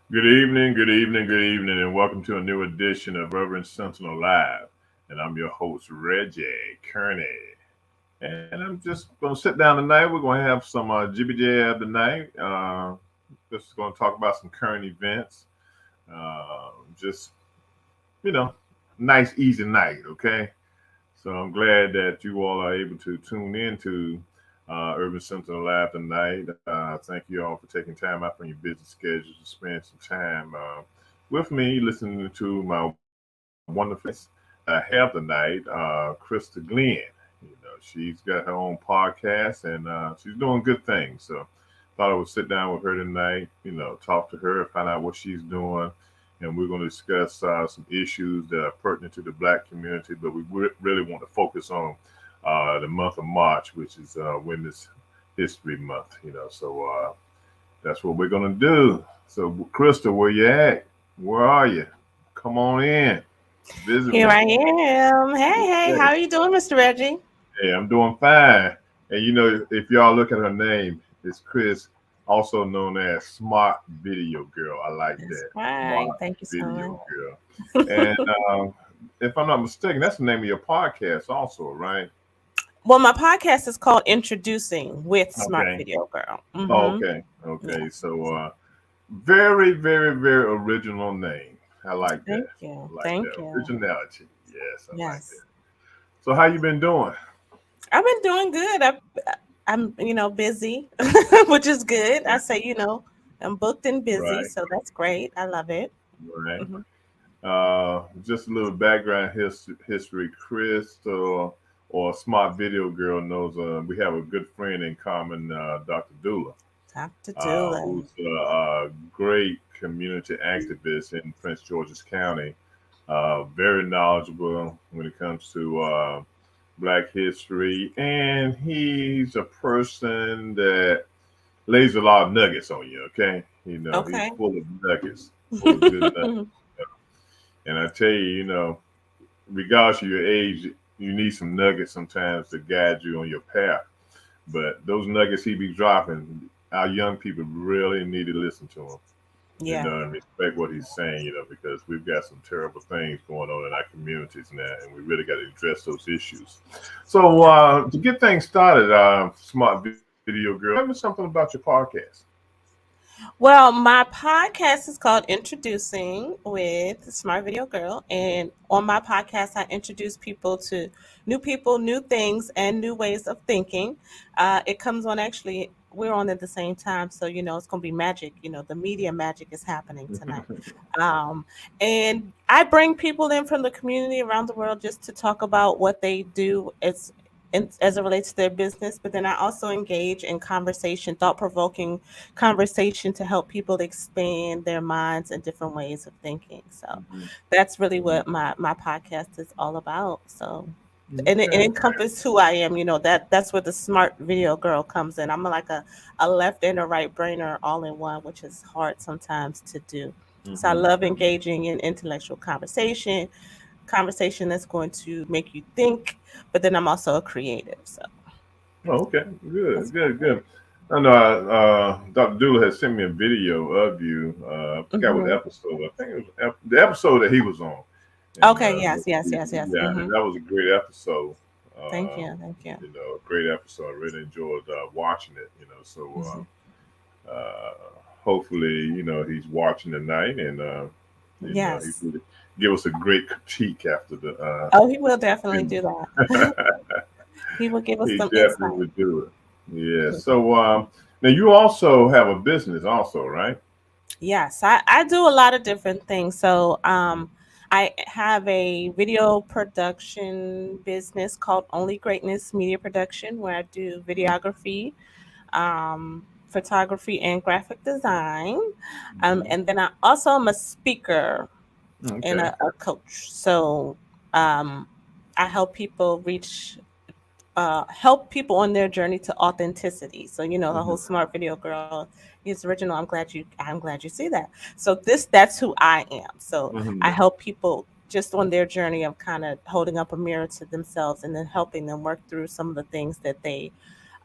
Good evening, good evening, and welcome to a new edition of Urban Sentinel Live. And I'm your host, Reggie Kearney. And I'm just going to sit down tonight. We're going to have some jibby jab tonight. Just going to talk about some current events. Just, you know, nice, easy night, okay? So I'm glad that you all are able to tune in to Urban Sentinel Live tonight. Thank you all for taking time out from your busy schedules to spend some time with me, listening to my wonderful guest that I have tonight, Krista Glenn. She's got her own podcast and she's doing good things. So thought I would sit down with her tonight, talk to her, find out what she's doing, and we're going to discuss some issues that are pertinent to the Black community. But we really want to focus on the month of March, which is Women's History Month. So that's what we're going to do. So, Krista, where you at? Where are you? Come on in, visit Here me. I am. Hey, how Okay. are you doing, Mr. Reggie? Hey, I'm doing fine. And if y'all look at her name, it's Chris, also known as Smart Video Girl. I like That's that. right. Smart Thank you so Video much. Girl. And if I'm not mistaken, that's the name of your podcast, also, right? Well, my podcast is called Introducing with Smart Okay. Video Girl. Oh, Mm-hmm. okay. Okay. Yes. So, very, very, very original name. I like that. Thank you. I like that Thank you. originality. Yes, I like that. Yes. So, how you been doing? I've been doing good. I'm busy, which is good. I say, I'm booked and busy, Right. so that's great. I love it. Right. Hmm. Just a little background history. Chris or Smart Video Girl knows we have a good friend in common, Dr. Dula, Dr. Doolin. who's a great community activist in Prince George's County. Very knowledgeable when it comes to Black history, and he's a person that lays a lot of nuggets on you. Okay, he's Okay. full of nuggets, full of good nuggets. And I tell you, regardless of your age, you need some nuggets sometimes to guide you on your path. But those nuggets he be dropping, our young people really need to listen to him, Yeah. and respect what he's saying, because we've got some terrible things going on in our communities now, and we really got to address those issues. So, to get things started, Smart Video Girl, tell me something about your podcast. Well, my podcast is called Introducing with Smart Video Girl. And on my podcast, I introduce people, new things, and new ways of thinking. It comes on actually, we're on at the same time. So, it's going to be magic. The media magic is happening tonight. Um, and I bring people in from the community around the world just to talk about what they do. As it relates to their business, but then I also engage in conversation, thought provoking conversation to help people expand their minds and different ways of thinking. So Mhm. that's really Mhm. what my podcast is all about. So and it Okay. encompasses who I am. That's where the smart video girl comes in. I'm like a left and a right brainer all in one, which is hard sometimes to do. So I Hmm. love engaging in intellectual conversation that's going to make you think, but then I'm also a creative. So Oh, okay. Good, that's what good, good. I know Dr. Dooley has sent me a video of you. I I forgot what do. episode. I think it was the episode that he was on. And Okay, yes, yes, yes, yes. yeah, and that was a great episode. Thank Uh, you, thank you. a great episode. I really enjoyed watching it, Hmm. hopefully, he's watching tonight and, he Yes. will give us a great critique after the Oh, he will definitely thing. do that. He will give us He some definitely insight. would do it. Yeah. So now you also have a business, also, right? Yes, I do a lot of different things. So, I have a video production business called Only Greatness Media Production, where I do videography, photography, and graphic design. Hmm. And then I also am a speaker and Okay. a coach. So, um, I help people on their journey to authenticity. So the whole Hmm. smart video girl is original. I'm glad you see that. So that's who I am. So I Hmm. help people just on their journey of kind of holding up a mirror to themselves and then helping them work through some of the things that they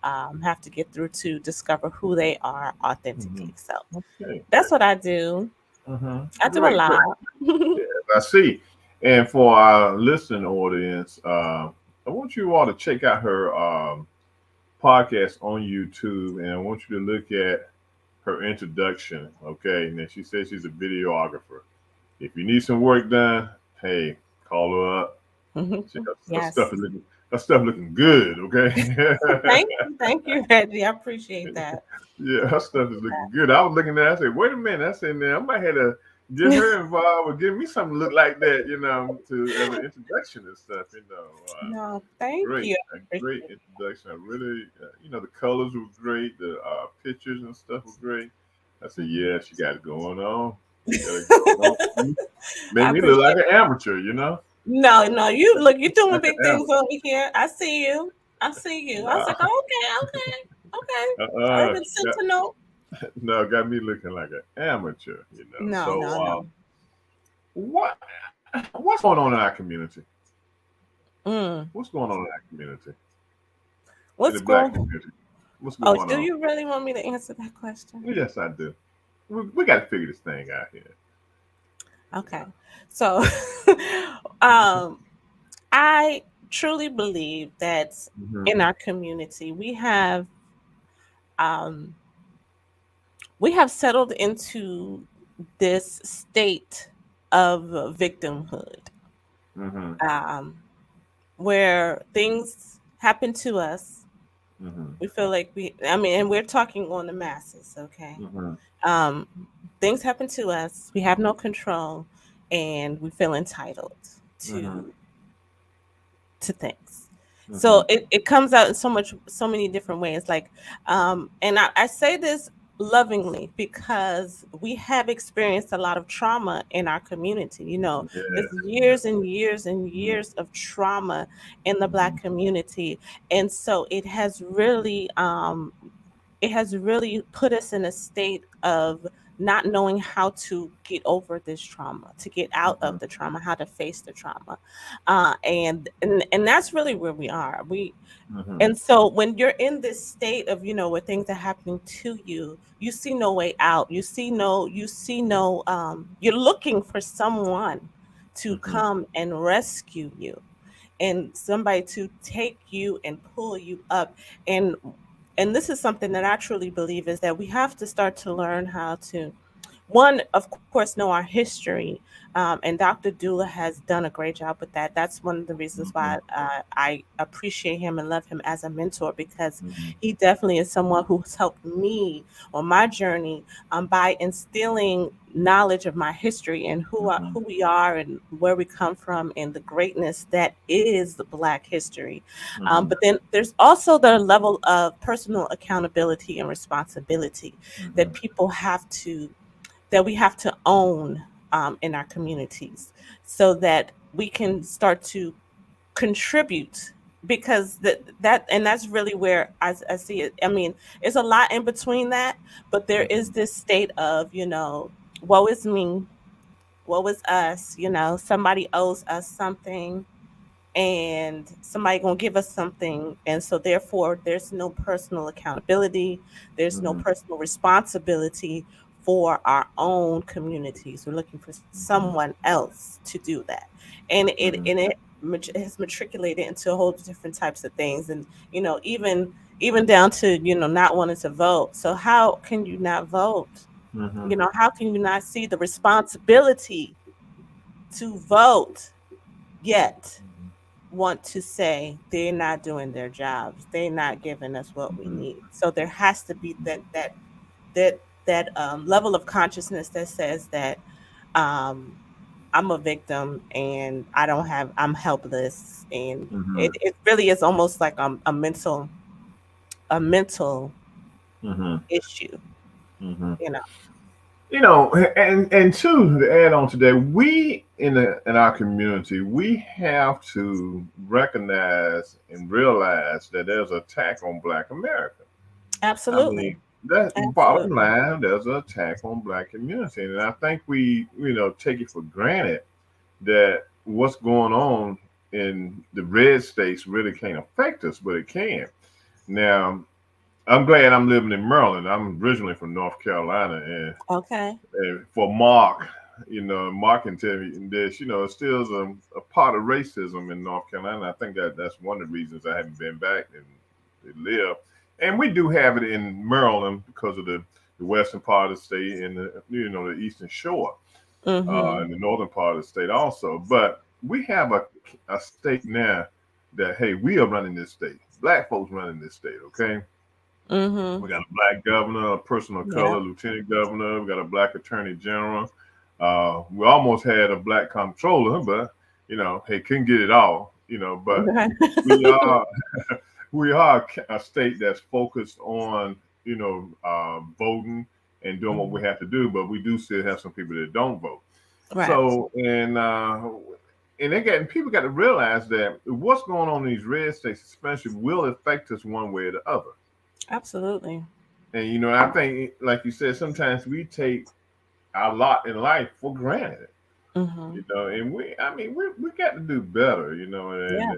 have to get through to discover who they are Hmm. authentically. So Okay. that's what I do. I do a Great, great. lot. Yes, I see. And for our listening audience, I want you all to check out her podcast on YouTube, and I want you to look at her introduction. Okay, and then she says she's a videographer. If you need some work done, hey, call her up. Mhm. Her stuff Yes. is looking, her stuff looking good. Okay. Thank you, Reggie. I appreciate that. Yeah, her stuff is looking good. I was looking at it, I said, wait a minute. I said, now I might have to get her involved or give me something look like that, to as an introduction and stuff, No, thank Great, you. a I great appreciate introduction. I really, the colors were great. The pictures and stuff were great. I said, it. yeah, she got it going on. She got it going on. I Made me look like appreciate. an amateur. No, no, you look, you're doing Like big an things amateur. over here. I see you. I see you. I was like, okay, okay, okay. Urban Got, Sentinel. no, got me looking like an amateur. No, no, So, no. what what's going on in our community? Mm. What's going on in our community? In What's the black going? community? What's Oh, going do on? you really want me to answer that question? Yes, I do. We got to figure this thing out here. Okay. So, um, I truly believe that Hmm. in our community um, we have settled into this state of victimhood, Hmm. um, where things happen to us. Hmm. We feel like I mean, and we're talking on the masses, okay? Hmm. Um, things happen to us, we have no control, and we feel entitled Hmm. to things. Hmm. So it comes out in so many different ways. Like, and I say this lovingly because we have experienced a lot of trauma in our community. It's Yes. years and years and Hmm. years of trauma in the Hmm. Black community, and so it has really put us in a state of not knowing how to get over this trauma, to get out Hmm. of the trauma, how to face the trauma, and that's really where we are. Hmm. And so when you're in this state of where things are happening to you, you see no way out. You're looking for someone to Hmm. come and rescue you, and somebody to take you and pull you up. And and this is something that I truly believe, is that we have to start to learn how to, one, of course, know our history. And Dr. Dula has done a great job with that. That's one of the reasons Hmm. why I appreciate him and love him as a mentor, because Hmm. he definitely is someone who's helped me on my journey, by instilling knowledge of my history and Hmm. who we are and where we come from and the greatness that is the Black history. Hmm. But then there's also the level of personal accountability and responsibility that Hmm. people have to that we have to own, in our communities, so that we can start to contribute, because that's really where I see it. I mean, it's a lot in between that, but there is this state of, woe is me, woe is us, somebody owes us something, and somebody gonna give us something, and so therefore there's no personal accountability, there's no Hmm. personal responsibility for our own communities. We're looking for Hmm. someone else to do that, and it Hmm. and it has matriculated into a whole different types of things, and even down to not wanting to vote. So how can you not vote? Hmm. How can you not see the responsibility to vote, yet want to say they're not doing their jobs, they're not giving us what we Hmm. need? So there has to be that level of consciousness that says that, um, I'm a victim and I'm helpless, and Hmm. it really is almost like a mental Hmm. issue, Hmm. you know. And two, to add on to that, we in our community, we have to recognize and realize that there's an attack on Black America. I mean, Absolutely. that's bottom Absolutely. line. There's an attack on Black community, and I think we, take it for granted that what's going on in the red states really can't affect us, but it can. Now, I'm glad I'm living in Maryland. I'm originally from North Carolina, Okay. and for Mark, Mark can tell me this. Still is a part of racism in North Carolina. I think that's one of the reasons I haven't been back and live. And we do have it in Maryland because of the western part of the state and the eastern shore, Mm-hmm. and the northern part of the state also. But we have a state now that, hey, we are running this state. Black folks running this state. Okay, Mm-hmm. we got a black governor, a person of Yeah. color, lieutenant governor. We got a black attorney general. We almost had a black comptroller, but hey, couldn't get it all. But Okay. we are we are a state that's focused on voting and doing what we Mhm. have to do. But we do still have some people that don't vote. Right. So and people got to realize that what's going on in these red states, especially, will affect us one way or the other. Absolutely. And I think, like you said, sometimes we take our lot in life for granted. Mm-hmm. And I mean, we got to do better. And Yeah.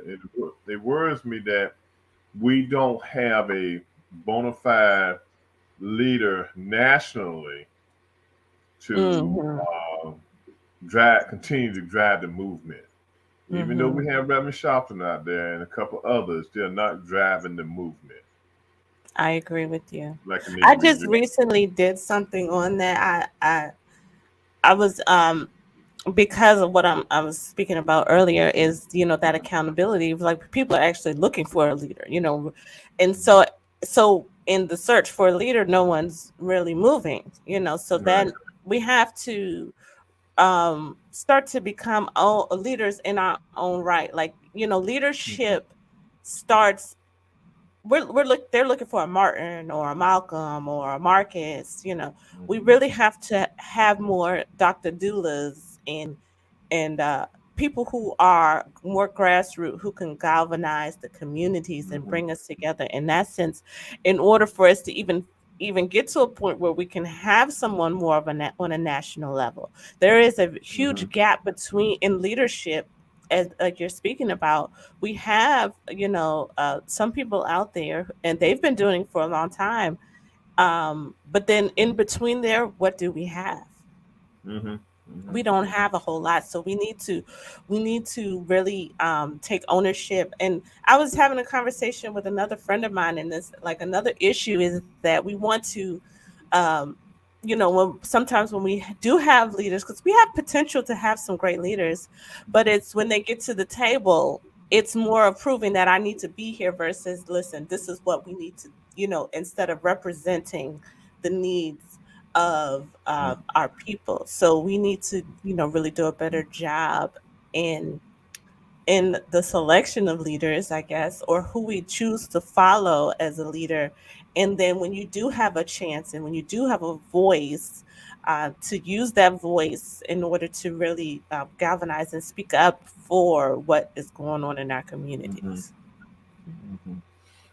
it worries me that we don't have a bona fide leader nationally to Mm-hmm. continue to drive the movement. Even though Mm-hmm. we have Reverend Sharpton out there and a couple others, they're not driving the movement I agree with you. like it needs I to be just driven. recently did something on that. I was because of what I was speaking about earlier is that accountability. Like people are actually looking for a leader, and so in the search for a leader, no one's really moving, so Right. then we have to start to become leaders in our own right. Like leadership starts. They're looking for a Martin or a Malcolm or a Marcus. We Mm-hmm. really have to have more Dr. Doulas and people who are more grassroots, who can galvanize the communities and Mm-hmm. bring us together in that sense, in order for us to even get to a point where we can have someone more of on a national level. There is a Mm-hmm. huge gap between in leadership, as like you're speaking about. We have some people out there, and they've been doing it for a long time. But then in between there, what do we have? Mm-hmm. Mm-hmm. We don't have a whole lot, so we need to really take ownership. And I was having a conversation with another friend of mine, and this, like, another issue is that we want to um when sometimes when we do have leaders, because we have potential to have some great leaders, but it's when they get to the table, it's more of proving that I need to be here versus, listen, this is what we need to, instead of representing the needs of our people. So we need to, really do a better job in in the selection of leaders, I guess, or who we choose to follow as a leader. And then when you do have a chance and when you do have a voice, to use that voice in order to really galvanize and speak up for what is going on in our Mm-hmm. communities. Mm-hmm.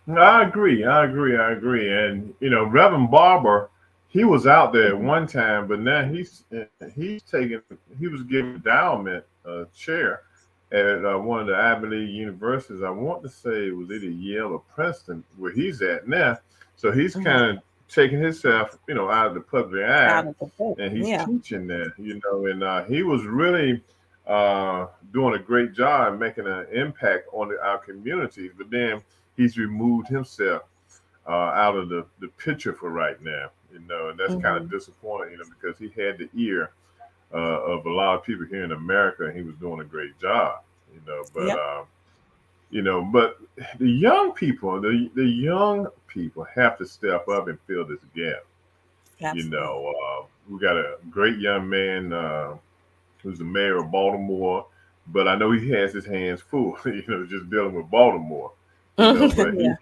No, I agree. I agree. I agree. And Reverend Barber, he was out there at Mhm. one time, but now he's taken. He was given endowment chair at one of the Ivy League universities. I want to say it was either Yale or Princeton, where he's at now. So he's Mhm. kind of taking himself, out of the public eye, Out of the book. and he's Yeah. teaching there. And he was really doing a great job making an impact on our communities. But then he's removed himself out of the picture for right now. And that's kind of Hmm. disappointing, because he had the ear of a lot of people here in America, and he was doing a great job. But Yep. but the young people have to step up and fill this gap. Absolutely. We got a great young man who's the mayor of Baltimore, but I know he has his hands full, just dealing with Baltimore. But Yeah.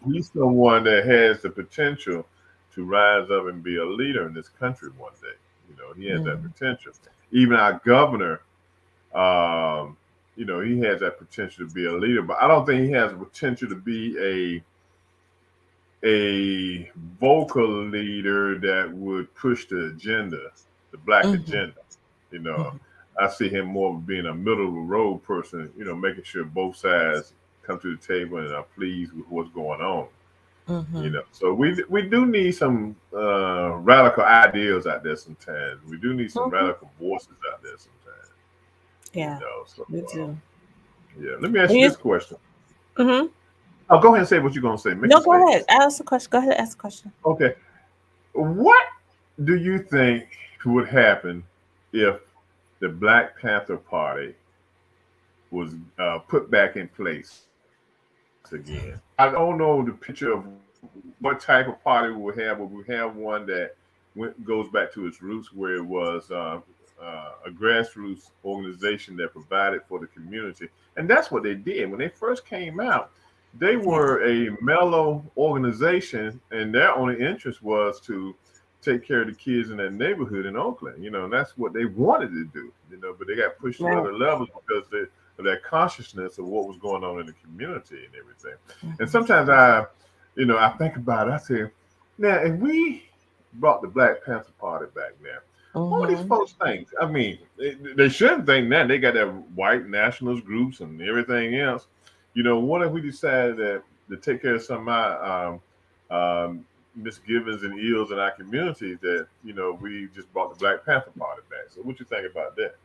he's someone that has the potential to rise up and be a leader in this country one day. He has that Mhm. potential. Even our governor, um, he has that potential to be a leader, but I don't think he has the potential to be a vocal leader that would push the agenda, the black Mhm. agenda. You know, Mhm. I see him more of being a middle of the road person. Making sure both sides come to the table and are pleased with what's going on. Mm-hmm. So we do need some radical ideas out there sometimes. We do need some Mm-hmm. radical voices out there sometimes. Yeah, So we do. yeah, let me ask When you you, this question. mm-hmm. Oh, go ahead and say what you're gonna say. Make No, the go statement. ahead. Ask a question. Go ahead. Ask a question. Okay, what do you think would happen if the Black Panther Party was put back in place again? I don't know the picture of what type of party we would have, but we have one that goes back to its roots, where it was a grassroots organization that provided for the community, and that's what they did when they first came out. They Yeah. were a mellow organization, and their only interest was to take care of the kids in that neighborhood in Oakland. And that's what they wanted to do. But they got pushed to Right. other levels because of that consciousness of what was going on in the community and everything. And Mm-hmm. sometimes I think about it. I say, now if we brought the Black Panther Party back now, what would these Mm-hmm. folks think? I mean, they shouldn't think that. They got their white nationalist groups and everything else. What if we decided that to take care of some of my misgivings and ills in our community, that we just brought the Black Panther Party back? So what you think about that?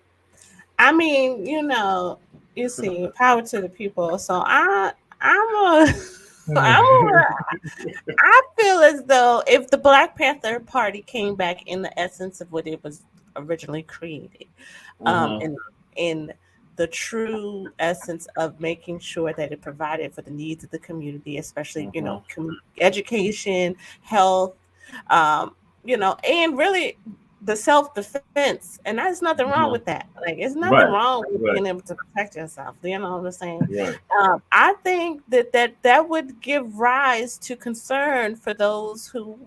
I mean, you see, power to the people. So I'm a, I'm a, I feel as though if the Black Panther Party came back in the essence of what it was originally created, Hmm. in the true essence of making sure that it provided for the needs of the community, especially Hmm. education, health, um, and really the self defense, and there's nothing wrong with Hmm. that. Like, it's nothing Right. wrong with being Right. able to protect yourself. You know what I'm saying? Right. I think that would give rise to concern for those who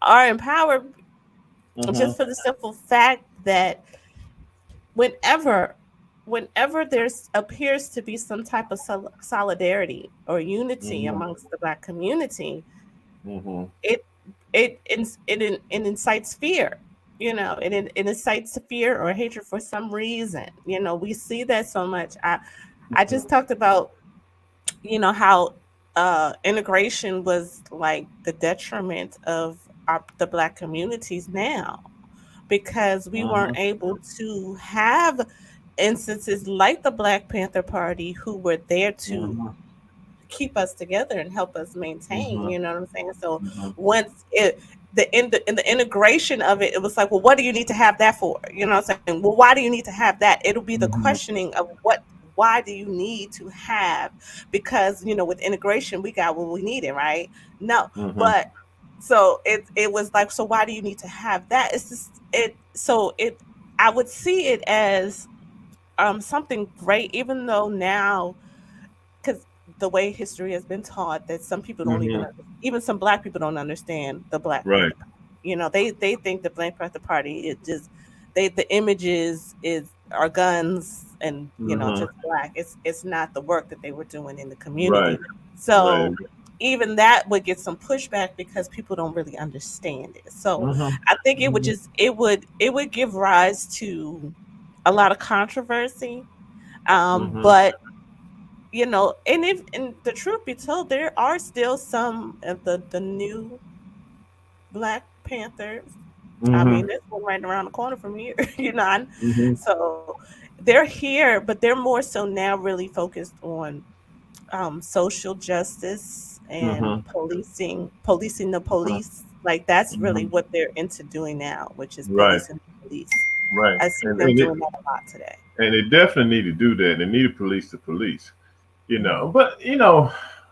are empowered, Hmm. just for the simple fact that whenever whenever there's appears to be some type of solidarity or unity Hmm. amongst the Black community, Hmm. it it incites fear. It incites fear or hatred for some reason. We see that so much. I just talked about how integration was like the detriment of the Black communities now, because we weren't Hmm. able to have instances like the Black Panther Party, who were there to Hmm. keep us together and help us maintain. Hmm. You know what I'm saying? So Hmm. once in the integration of it, it was like, well, what do you need to have that for? You know what I'm saying? Well, why do you need to have that? It'll be the Hmm. questioning of why do you need to have, because with integration we got what we needed, right? No, Hmm. but so it was like, so why do you need to have that? It's just it so it I would see it as something great, even though now, because the way history has been taught, that some people don't Hmm. even some Black people don't understand the Black Right. Panther Party. They think the Black Panther Party, it just, the images is are guns and Hmm. just black. It's not the work that they were doing in the Right. community. Right. So even that would get some pushback because people don't really understand it. So Hmm. I think Hmm. it would give rise to a lot of controversy. Hmm. But and the truth be told, there are still some of the new Black Panthers. I Hmm. mean, there's one right around the corner from here, Hmm. so they're here, but they're more so now really focused on social justice and Hmm. policing the police. Like, that's really Hmm. what they're into doing now, which is Right. policing the police. Right. I see And them and it doing that a lot today. and they definitely need to do that. They need to police the police. Hmm. But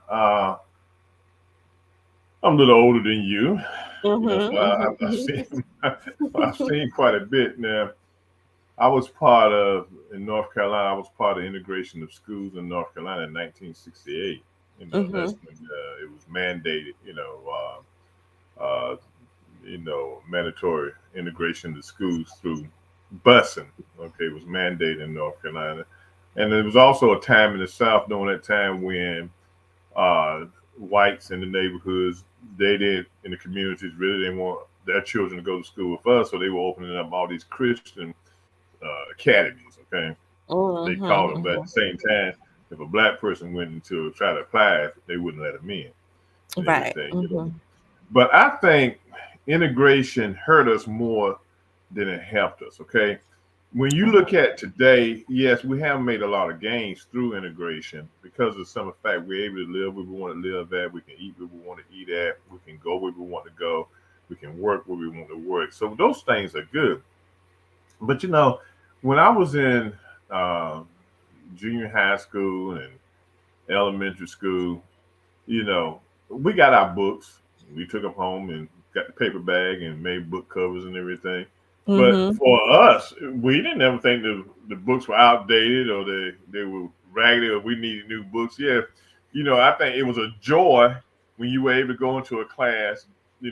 uh, I'm a little older than you. So Hmm. I've Hmm. seen I've seen quite a bit now. I was part of in North Carolina. I was part of integration of schools in North Carolina in 1968. That's Hmm. when it was mandated. Mandatory integration of schools through busing. Okay, it was mandated in North Carolina, and there was also a time in the South during that time when uh, whites in the neighborhoods, they did in the communities, really didn't want their children to go to school with us, so they were opening up all these Christian academies. Okay, they Hmm. called them, but at Hmm. the same time, if a black person went into try to apply, they wouldn't let them in. and Right. everything. Mm-hmm. But I think integration hurt us more than it helped us. Okay. When you look at today, yes, we have made a lot of gains through integration because of some of the fact we're able to live where we want to live at, we can eat where we want to eat at, we can go where we want to go, we can work where we want to work. So those things are good. But when I was in uh, junior high school and elementary school, you know, we got our books. We took them home and got the paper bag and made book covers and everything. But Mm-hmm. for us, we didn't ever think the books were outdated or they were raggedy or we needed new books. Yeah, I think it was a joy when you were able to go into a class,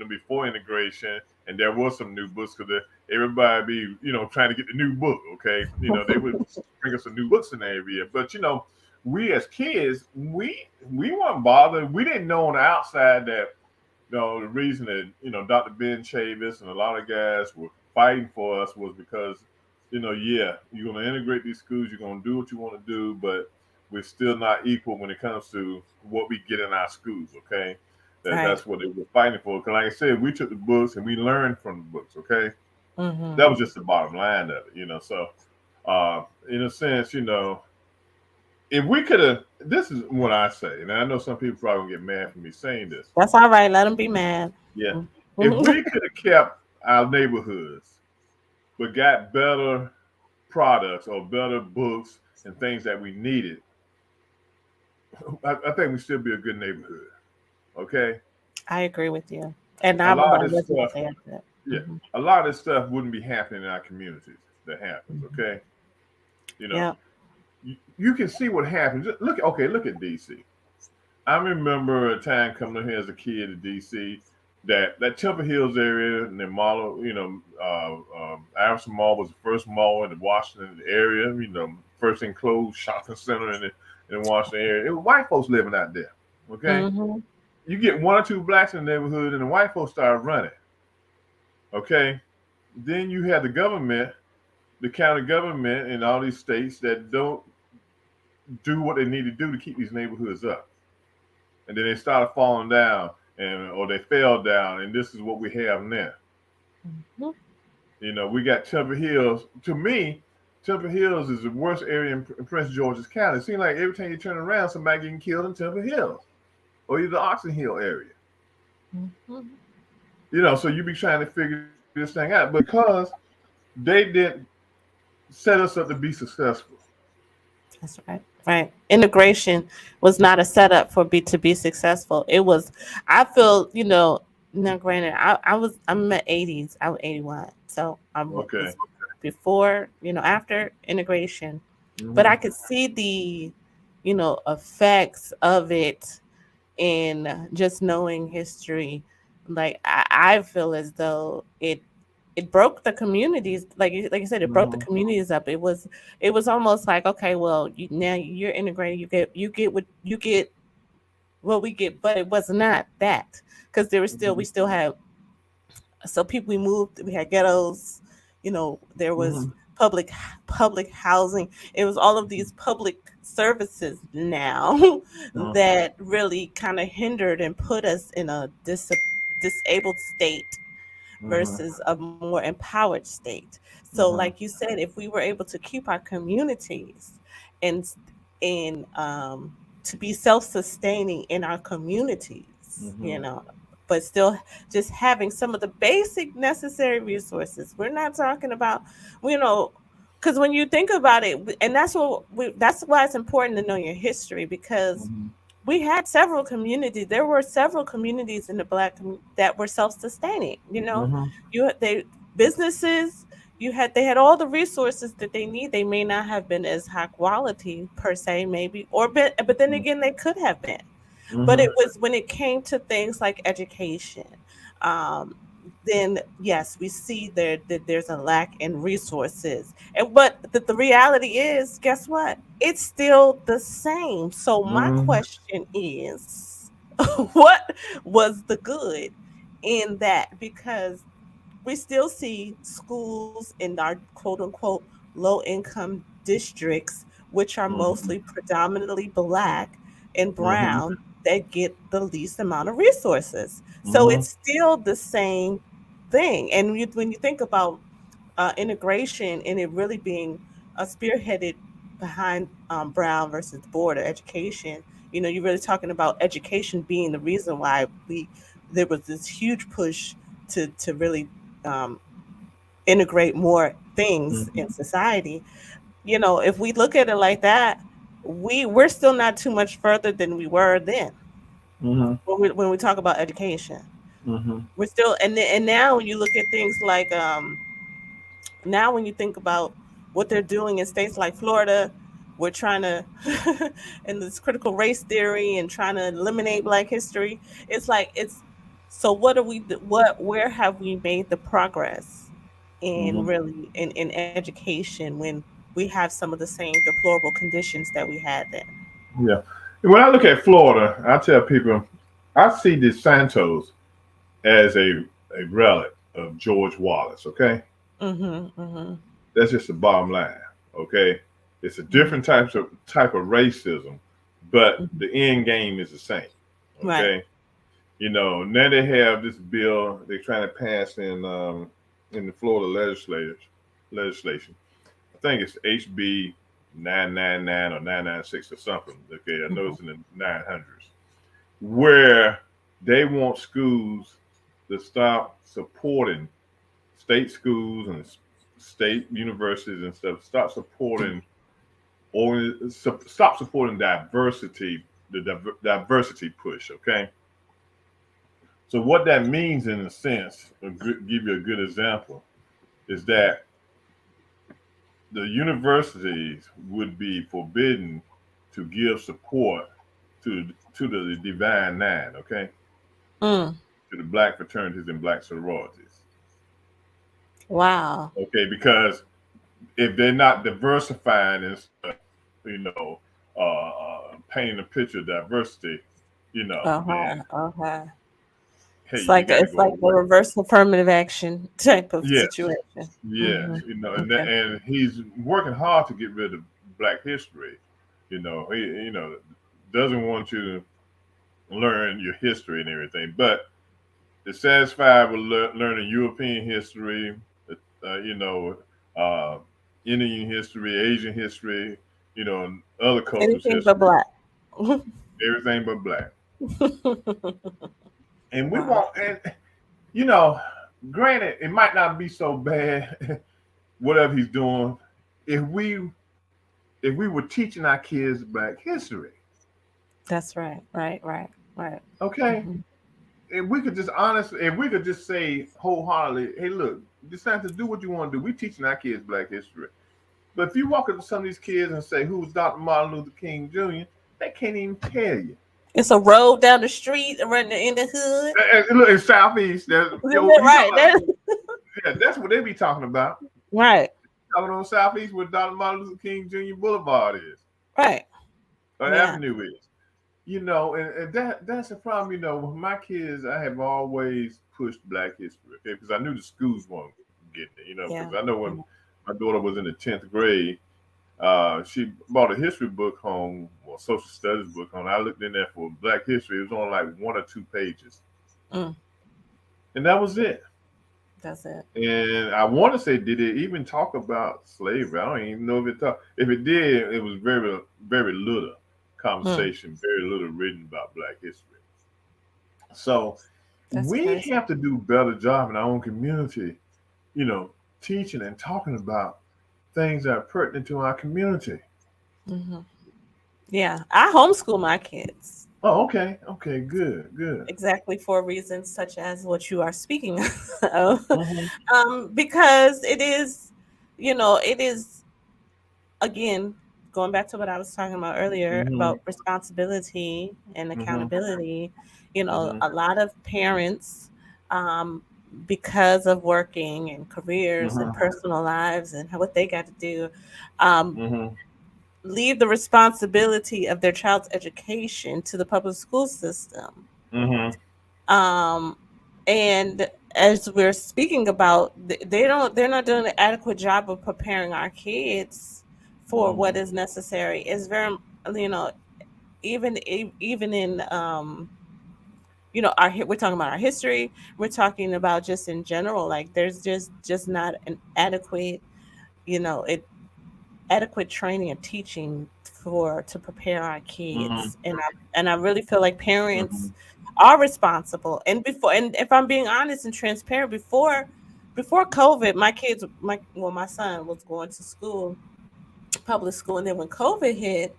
before integration, and there was some new books because everybody be, trying to get the new book. Okay, they would bring us some new books in the area. But we as kids, we weren't bothered. We didn't know on the outside that the reason that Dr. Ben Chavis and a lot of guys were fighting for us was because yeah, you're going to integrate these schools, you're going to do what you want to do, but we're still not equal when it comes to what we get in our schools. Okay, Right. that's what they were fighting for. Because like I said, we took the books and we learned from the books. Okay, Mm-hmm. that was just the bottom line of it. So in a sense, if we could have, this is what I say, and I know some people probably gonna get mad for me saying this. That's all right. Let them be mad. Yeah, if Mm-hmm. we could have kept our neighborhoods, but got better products or better books and things that we needed, I think we'd still be a good neighborhood. Okay, I agree with you. And a I lot of this wasn't gonna stuff, say that. yeah, Mm-hmm. a lot of this stuff wouldn't be happening in our communities that happens. Mm-hmm. Okay, you know, Yeah. you can see what happens. Look at DC. I remember a time coming up here as a kid to DC that Temple Hills area and then Marlow, Iverson Mall was the first mall in the Washington area, first enclosed shopping center in the Washington area. It was white folks living out there. Okay. Mm-hmm. You get one or two blacks in the neighborhood and the white folks start running. Okay. Then you have the government, the county government in all these states that don't do what they need to do to keep these neighborhoods up. And then they started falling down or they fell down, and this is what we have now. Mm-hmm. We got Temple Hills. To me, Temple Hills is the worst area in Prince George's County. It seems like every time you turn around, somebody getting killed in Temple Hills or either the Oxon Hill area. Mm-hmm. So you be trying to figure this thing out, but because they didn't set us up to be successful. That's right. Right. Integration was not a setup for be to be successful. It was. I feel. Now granted, I'm at 80s. I was 81, so I Okay. was before. After integration, but I Mm-hmm. could see the effects of it in just knowing history. Like I feel as though it broke the communities, like you said, it broke the Mm-hmm. communities up. It was almost like, okay, well, now you're integrated, you get what we get, but it was not that, because we Mm-hmm. still had, so people, we moved, we had ghettos, there was Mm-hmm. public housing. It was all of these public services now that really kind of hindered and put us in a disabled state Mm-hmm. versus a more empowered state. So like Mm-hmm. you said, if we were able to keep our communities and to be self-sustaining in our communities, Mm-hmm. but still just having some of the basic necessary resources. We're not talking about, you know, because when you think about it, and that's why it's important to know your history, because Mm-hmm. we had several communities. There were several communities in the that were self-sustaining. Mm-hmm. They businesses. They had all the resources that they need. They may not have been as high quality per se, maybe, but then again, they could have been. But Mm-hmm. it was when it came to things like education, um, then yes, we see that there's a lack in resources. And but the reality is, guess what? It's still the same. So my Mm-hmm. question is, what was the good in that? Because we still see schools in our quote unquote low income districts, which are Mm-hmm. mostly predominantly black and Mm-hmm. brown. that get the least amount of resources. So Mm-hmm. it's still the same thing. And when you think about integration and it really being spearheaded behind Brown versus the board of education, you're really talking about education being the reason why there was this huge push to really um, integrate more things in Mm-hmm. society. If we look at it like that, we're still not too much further than we were then Mm-hmm. when we talk about education. Mm-hmm. We're still, and now when you look at things like now when you think about what they're doing in states like Florida, we're trying to and this critical race theory and trying to eliminate Black history. It's like it's so what are we what where have we made the progress in Mm-hmm. really in education when we have some of the same deplorable conditions that we had then? Yeah. When I look at Florida, I tell people I see the Santos as a relic of George Wallace. Okay, Mhm. Mhm. that's just the bottom line. Okay, it's a Mhm. different type of racism, but Mhm. the end game is the same. Right. Okay, now they have this bill they're trying to pass in the Florida legislation. I think it's HB 999 or 996 or something. Okay, I know Mhm. it's in the 900s, where they want schools to stop supporting state schools and state universities and stuff. Stop supporting diversity, the diversity push. Okay, so what that means, in a sense, give you a good example, is that the universities would be forbidden to give support to the Divine Nine, okay, Mm. to the black fraternities and black sororities, Wow. okay, because if they're not diversifying and stuff, painting a picture of diversity, then Uh-huh. Uh-huh. hey, you got to It's go like a away. reverse affirmative action type of Yes, situation. yes, Mhm. Okay. and he's working hard to get rid of Black history. He doesn't want you to learn your history and everything, but is satisfied with learning European history, uh, you know, uh, Indian history, Asian history, and other cultures' Anything but history, Black. everything but Black. And we Wow. want, and you know, granted, it might not be so bad, whatever he's doing, if we were teaching our kids Black history, That's right. Right. Right. Right. okay. Hmm. If we could just say wholeheartedly, hey, look, decide to do what you want to do. We teaching our kids Black history. But if you walk up to some of these kids and say, who's Dr. Martin Luther King Jr., they can't even tell you. It's a road down the street around in the hood. Look, in Southeast, you talking Right. about, yeah, that's what they be talking about. Right. Talking on Southeast where Dr. Martin Luther King Jr. Boulevard is, Right. or Yeah. Avenue is. And that's the problem. With my kids, I have always pushed Black history, okay, because I knew the schools weren't getting it, because Yeah. I know when Yeah. my daughter was in the 10th grade, she bought a history book home or social studies book home. I looked in there for Black history. It was on like 1 or 2 pages, Mm, and that was it. that's it. And I want to say, did it even talk about slavery? I don't even know if it talked. If it did, it was very, very little Mm, conversation, very little written about Black history. So that's we crazy. have to do a better job in our own community, you know, teaching and talking about things that are pertinent to our community. Hmm. Yeah. I homeschool my kids Oh, okay, okay, good, good. exactly for reasons such as what you are speaking of. Hmm. Because it is again, going back to what I was talking about earlier Hmm. about responsibility and Hmm. accountability, Hmm. a lot of parents, um, because of working and careers and Hmm. personal lives and what they got to do, um, Hmm. leave the responsibility of their child's education to the public school system. Hmm. Um, and as we're speaking about, they're not doing an adequate job of preparing our kids for what Hmm. is necessary. It's very, you know, even in we're talking about our history, we're talking about just in general, like there's just not an adequate, you know it adequate training and teaching for to prepare our Mhm. kids. And I really feel like Mhm. parents are responsible. And if I'm being honest and transparent, before COVID, my son was going to school, public school. And then when COVID hit,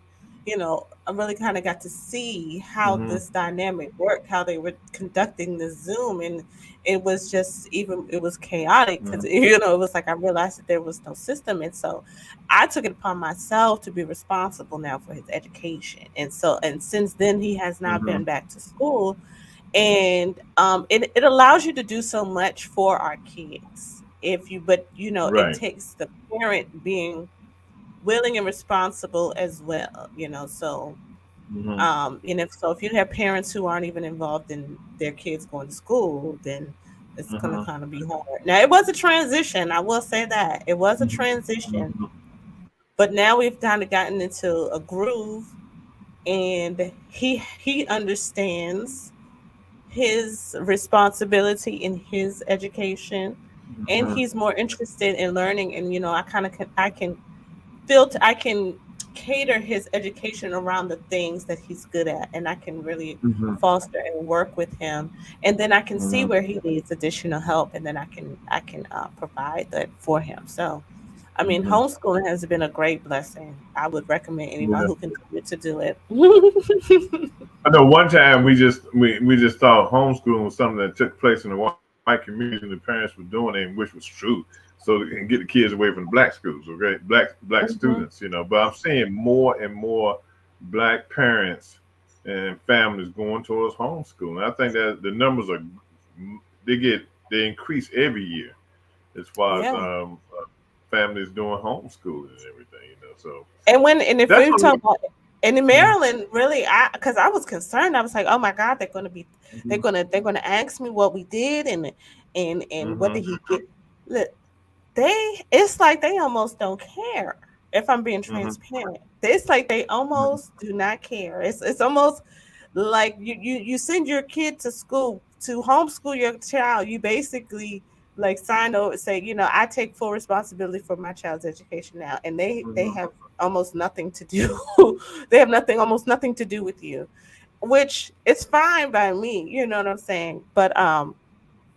I really kind of got to see how Mhm. this dynamic worked, how they were conducting the Zoom. And it was chaotic because, Mhm. it was like I realized that there was no system. And so I took it upon myself to be responsible now for his education. And since then, he has not been Mhm. back to school. And it allows you to do so much for our kids. But it Right. takes the parent being willing and responsible as well, so Mhm. if you have parents who aren't even involved in their kids going to school, then it's going to Mhm. kind of be hard. Now, it was a transition, I will say that it was a Mhm. transition, Mhm. but now we've kind of gotten into a groove. And he understands his responsibility in his education, and Mhm. he's more interested in learning. And I can cater his education around the things that he's good at, and I can really Mhm. foster and work with him. And then I can see Mhm. where he needs additional help, and then I can provide that for him. So, I mean, Mhm. homeschooling has been a great blessing. I would recommend anyone Yeah. who can do it to do it. I know one time we just thought homeschooling was something that took place in the white community and the parents were doing it, which was true. So and get the kids away from the black schools, okay? Black Mhm. students, But I'm seeing more and more black parents and families going towards homeschooling. I think that the numbers are they increase every year as far as Yeah. families doing homeschooling and everything, So And if that's we what. talk about, and in Mhm. Maryland, really, because I was concerned. I was like, oh my God, Mhm. they're gonna ask me what we did, and what did Mhm. he get? Look, it's like they almost don't care. If I'm being Mhm. transparent, it's like they almost do not care. It's almost like you send your kid to school to homeschool your child. You basically like sign over, say, I take full responsibility for my child's education now, and they Mhm. have almost nothing to do. They have almost nothing to do with you, which is fine by me. You know what I'm saying? But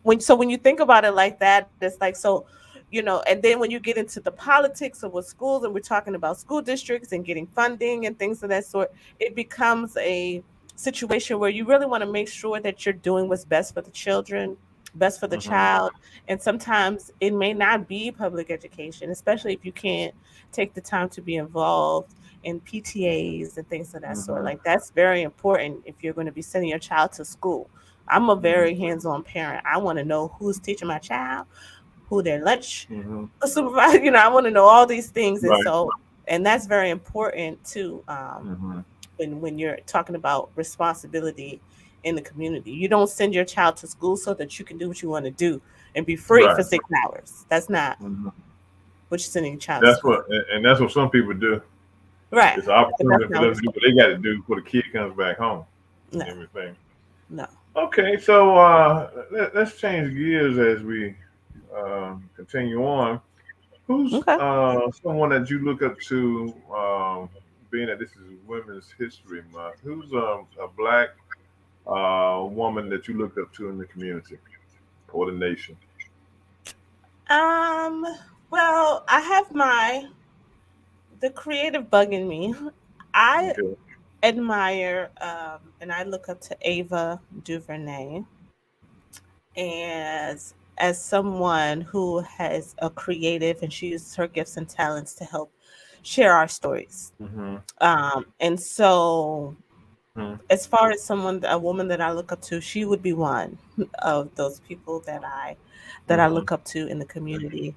when you think about it like that, it's like, so, and then when you get into the politics of what schools, and we're talking about school districts and getting funding and things of that sort, it becomes a situation where you really want to make sure that you're doing what's best for the children, best for the Mhm. child. And sometimes it may not be public education, especially if you can't take the time to be involved in PTAs and things of that sort. Mhm. Like, that's very important if you're going to be sending your child to school. I'm a Mhm. very hands-on parent. I want to know who's teaching my child, who their lunch Mhm. supervisor. I want to know all these things, and Right. so, and that's very important too. Mhm. When you're talking about responsibility in the community, you don't send your child to school so that you can do what you want to do and be free for Right. 6 hours. That's not Mhm. what you're sending your child to That's school what, for. and that's what some people do. Right, It's an but that's opportunity for not what them to it's do for. what they got to do before the kid comes back home and No, everything. no. Okay, so let's change gears as we continue on. Who's Okay. someone that you look up to? Being that this is Women's History Month, who's a black woman that you look up to in the community or the nation? Um. Well, I have the creative bug in me. I Okay. admire, and I look up to Ava DuVernay as someone who has a creative, and she uses her gifts and talents to help share our stories. Mhm. And so, Mhm. as far as a woman that I look up to, she would be one of those people that I Mhm. look up to in the community.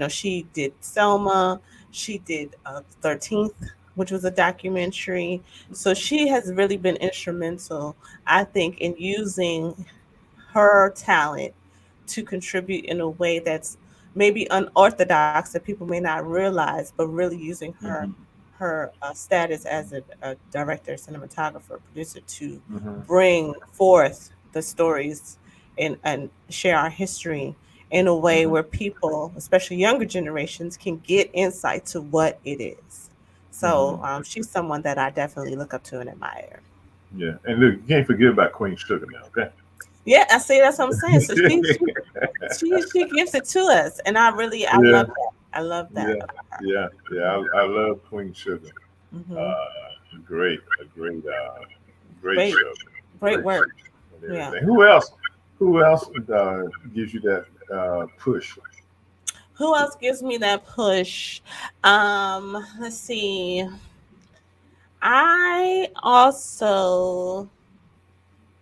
She did Selma, she did 13th, which was a documentary. So she has really been instrumental, I think, in using her talent to contribute in a way that's maybe unorthodox, that people may not realize, but really using her Mhm. her status as a director, cinematographer, producer to Hmm. bring forth the stories and share our history in a way Hmm. where people, especially younger generations, can get insight to what it is. So Hmm. she's someone that I definitely look up to and admire. Yeah, and look, you can't forget about Queen Sugar now, okay? Yeah, I see. That's what I'm saying. So she gives it to us, and I Yeah, love that. I love that yeah, about her. yeah. I love Queen Sugar. Hmm. A great Great, show, great great work. show, and Yeah. everything. Who else gives you that push? Who else gives me that push? Let's see. I also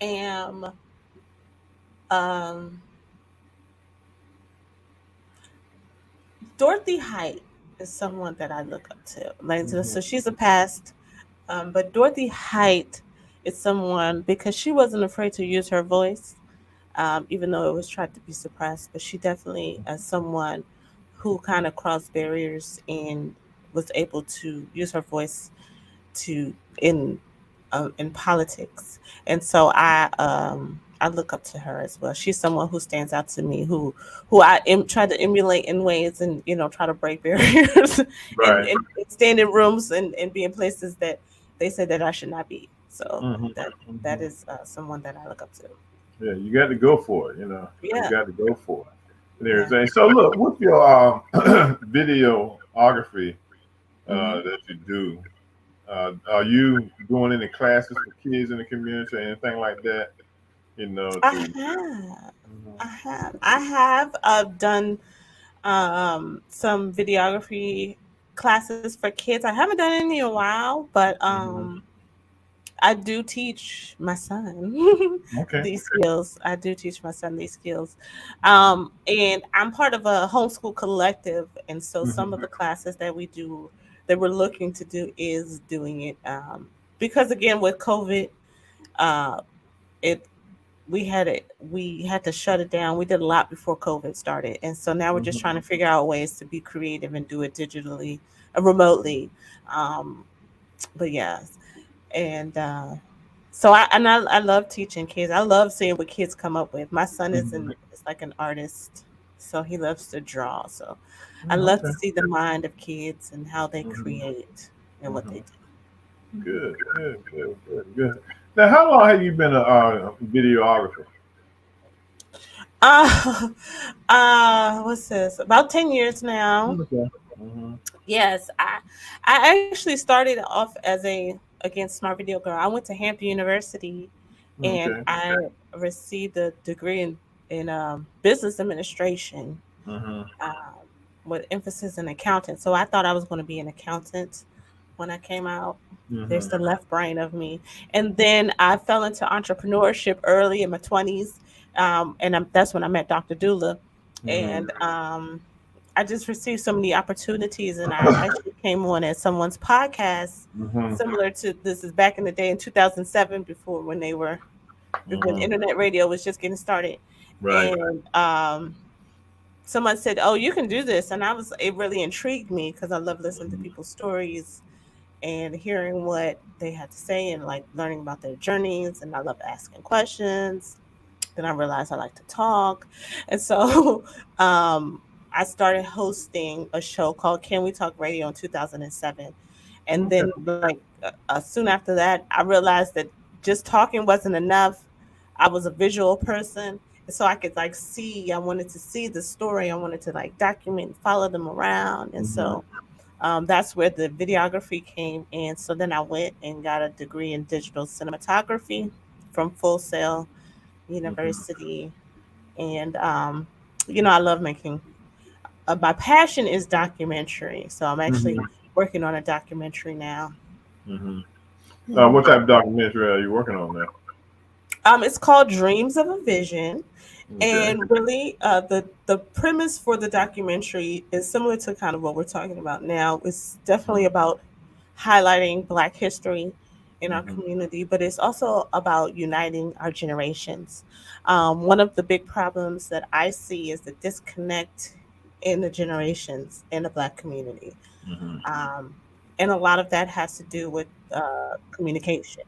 am um Dorothy Height is someone that I look up to. Like Hmm. so she's a past, but Dorothy Height is someone because she wasn't afraid to use her voice, even though it was tried to be suppressed. But she definitely, as someone who kind of crossed barriers and was able to use her voice to in politics, and so I look up to her as well. She's someone who stands out to me, who try to emulate in ways, and try to break barriers, Right. and stand in rooms and be in places that they said that I should not be. So Hmm. that Hmm. is someone that I look up to. Yeah, you got to go for it. You Yeah, got to go for it and yeah. everything. So look, with your videography Hmm. that you do, are you doing any classes for kids in the community or anything like that? I To. have, Mhm. I have done some videography classes for kids. I haven't done any in a while, but Mhm. I do teach my son Okay. these skills. I do teach my son these skills. And I'm part of a homeschool collective. And so some Mhm. of the classes that we do, that we're looking to do, is doing it. Because again, with COVID, uh, it we had to shut it down. We did a lot before COVID started, and so now we're just Mhm. trying to figure out ways to be creative and do it digitally, remotely. Um, but yes, and so I love teaching kids. I love seeing what kids come up with. My son Mhm. is like an artist, so he loves to draw. So I Oh, love to okay. see the mind of kids and how they Mhm. create and what they Mhm. do. Good. Good. Good. Good. Good. Now, how long have you been a videographer? Uh, what's this? About 10 years now. Okay. Mhm. Yes, I actually started off as a again smart video girl. I went to Hampton University, and Okay. I received a degree in business administration, Mhm. um, with emphasis in accounting. So I thought I was going to be an accountant when I came out. There's Mhm. the left brain of me, and then I fell into entrepreneurship early in my 20s, and that's when I met Dr. Dula, Mhm. and I just received so many opportunities, and I actually came on as someone's podcast, Mhm. similar to this is back in the day in 2007, before when Mhm. internet radio was just getting started, Right. and someone said, "Oh, you can do this," and it really intrigued me because I love listening to Mhm. people's stories and hearing what they had to say and like learning about their journeys, and I love asking questions. Then I realized I like to talk. And so um, I started hosting a show called Can We Talk Radio in 2007. And Okay. then, like, soon after that, I realized that just talking wasn't enough. I was a visual person. And so I could I wanted to see the story. I wanted to like document, follow them around. And Mhm. so that's where the videography came in. So then I went and got a degree in digital cinematography from Full Sail Mhm. University, and I love making. My passion is documentary, so I'm actually Mhm. working on a documentary now. Mhm. What Mhm. type of documentary are you working on now? It's called Dreams of a Vision, Okay. and really, the premise for the documentary is similar to kind of what we're talking about now. It's definitely Mhm. about highlighting Black history in our Mhm. community, but it's also about uniting our generations. One of the big problems that I see is the disconnect in the generations in the Black community. Mhm. Um, And a lot of that has to do with communication.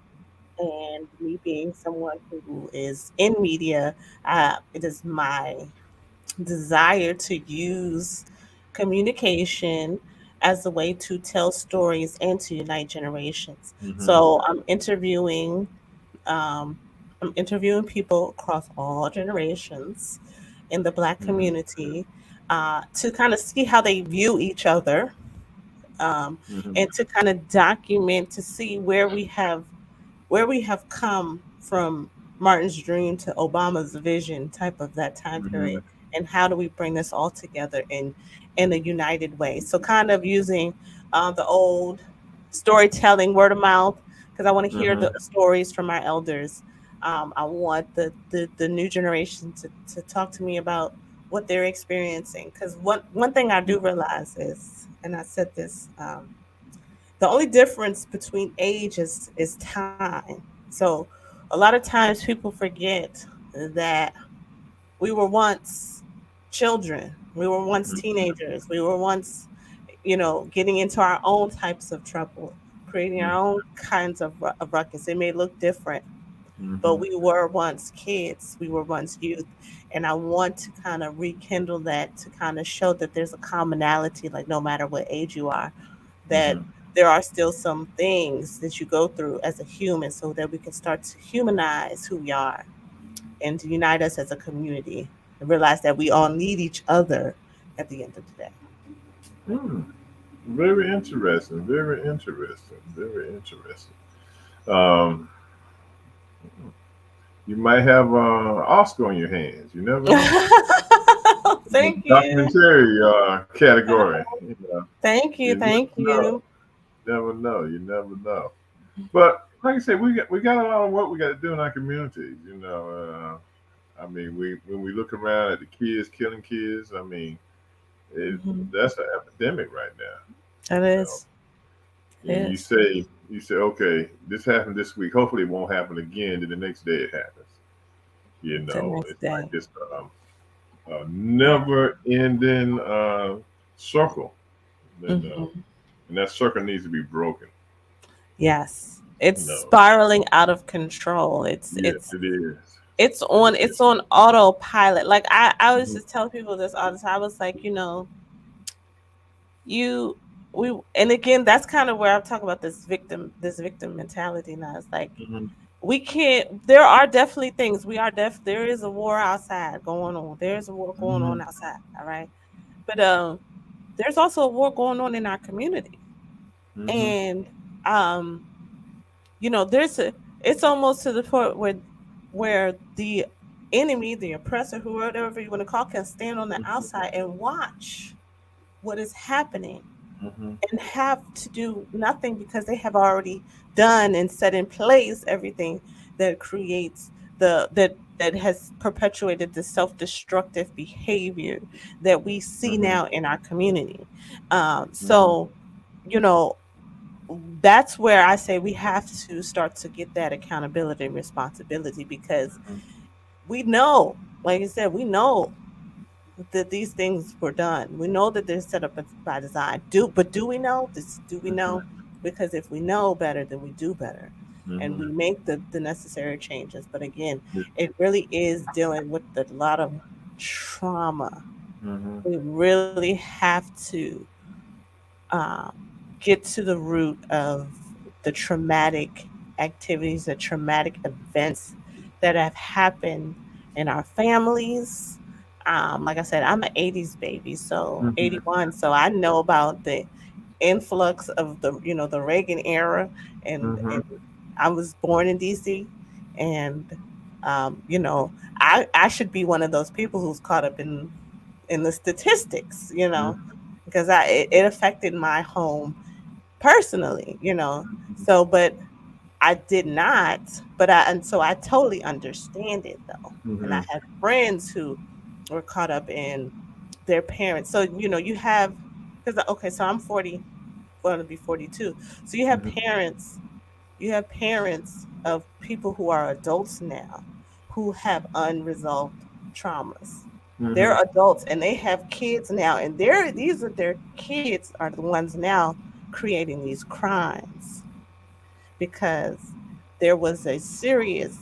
And me being someone who is in media, it is my desire to use communication as a way to tell stories and to unite generations. Mm-hmm. So um, I'm interviewing people across all generations in the Black Mm-hmm. community to kind of see how they view each other, um, Mm-hmm. and to kind of document to see where we have come from Martin's dream to Obama's vision type of that time Mm-hmm. period, and how do we bring this all together in a united way. So kind of using the old storytelling, word of mouth, because I want to hear Mm-hmm. the stories from our elders. I want the new generation to talk to me about what they're experiencing, because one thing I do realize is, and I said this, the only difference between age is time. So a lot of times people forget that we were once children, we were once teenagers, we were once, getting into our own types of trouble, creating our own kinds of ruckus. It may look different, but Mm-hmm. we were once kids, we were once youth. And I want to kind of rekindle that, to kind of show that there's a commonality, like no matter what age you are, that Mm-hmm. there are still some things that you go through as a human, so that we can start to humanize who we are and to unite us as a community and realize that we all need each other at the end of the day. Mm. Very interesting. Very interesting. Very interesting. Um, you might have Oscar on your hands. You never know. Thank you. Documentary category. Thank you. You never Thank know. you. Never know. You never know. But like I said, we got a lot of work we got to do in our communities. I mean, we when we look around at the kids killing kids, I mean, Mhm. that's an epidemic right now. It You know, is. It and is. you say, okay, this happened this week. Hopefully, it won't happen again. Then the next day it happens. The next It's like day. this Yeah. never-ending circle, Hmm. and that circle needs to be broken. Yes. It's You know, spiraling out of control. It's yes, it's it is. it's It on is. it's on autopilot. Like I always Mhm. just tell people this all the time. I was like, you we and again, that's kind of where I'm talking about this victim mentality now. It's like Mhm. we can't, there are definitely things, there is a war outside going on. There's a war going Mhm. on outside, all right? But there's also a war going on in our community. Mhm. And um there's a it's almost to the point where the enemy, the oppressor, whoever you want to call, can stand on the outside and watch what is happening Mhm. and have to do nothing, because they have already done and set in place everything that creates that has perpetuated the self-destructive behavior that we see Mhm. now in our community. Mhm. So you know that's where I say we have to start to get that accountability and responsibility, because we know, like I said, we know that these things were done. We know that they're set up by design. Do we know this? Do we know? Mhm. Because if we know better, then we do better, and Mhm. we make the necessary changes. But again, Yeah. it really is dealing with a lot of trauma. Mhm. We really have to um, get to the root of the traumatic activities, the traumatic events that have happened in our families. Like I said, I'm an 80s baby, so Mhm. 81. So I know about the influx of the Reagan era, and Mhm. I was born in DC, and I should be one of those people who's caught up in the statistics, because it affected my home personally, So, but I did not, and so I totally understand it though. And I Mhm. had friends who were caught up in their parents. So, you have, because, okay, so I'm 40, going to be 42. So Mhm. you have parents of people who are adults now who have unresolved traumas. Mhm. They're adults and they have kids now, and these are their kids are the ones now creating these crimes because there was a serious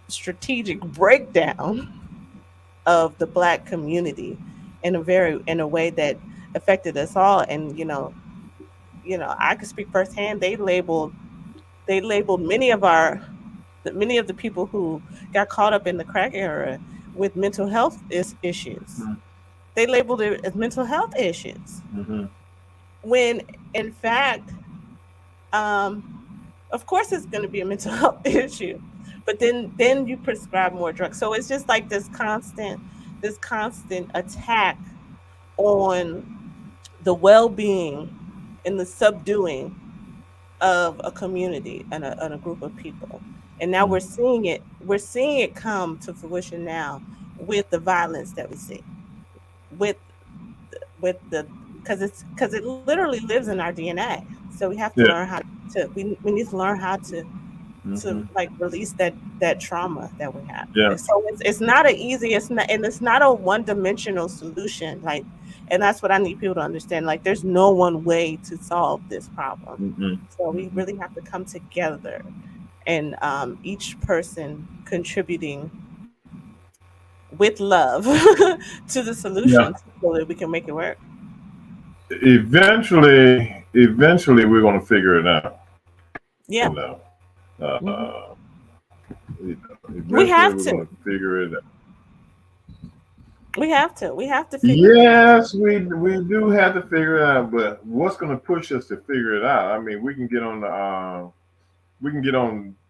strategic breakdown of the Black community in a way that affected us all. And I could speak firsthand. They labeled many of the people who got caught up in the crack era with mental health issues. They labeled it as mental health issues Mm-hmm. when in fact, um, of course it's going to be a mental health issue, but then you prescribe more drugs. So it's just like this constant attack on the well-being and the subduing of a community and a group of people. And now we're seeing it come to fruition now with the violence that we see, with the because it literally lives in our DNA. So we have to Yeah. learn how to we need to learn how to Mm-hmm. like release that trauma that we have. Yeah. And so it's not an easy, it's not a one-dimensional solution. Like, and that's what I need people to understand. Like, there's no one way to solve this problem. Mm-hmm. So we Mm-hmm. really have to come together, and each person contributing with love to the Yeah. solutions so that we can make it work. Eventually, we're going to figure it out. Yeah. You know. Hmm. Uh, We eventually, have we're to. going to figure it out. We have to figure it out. Yes, we do have to figure it out. But what's going to push us to figure it out? I mean, we can get on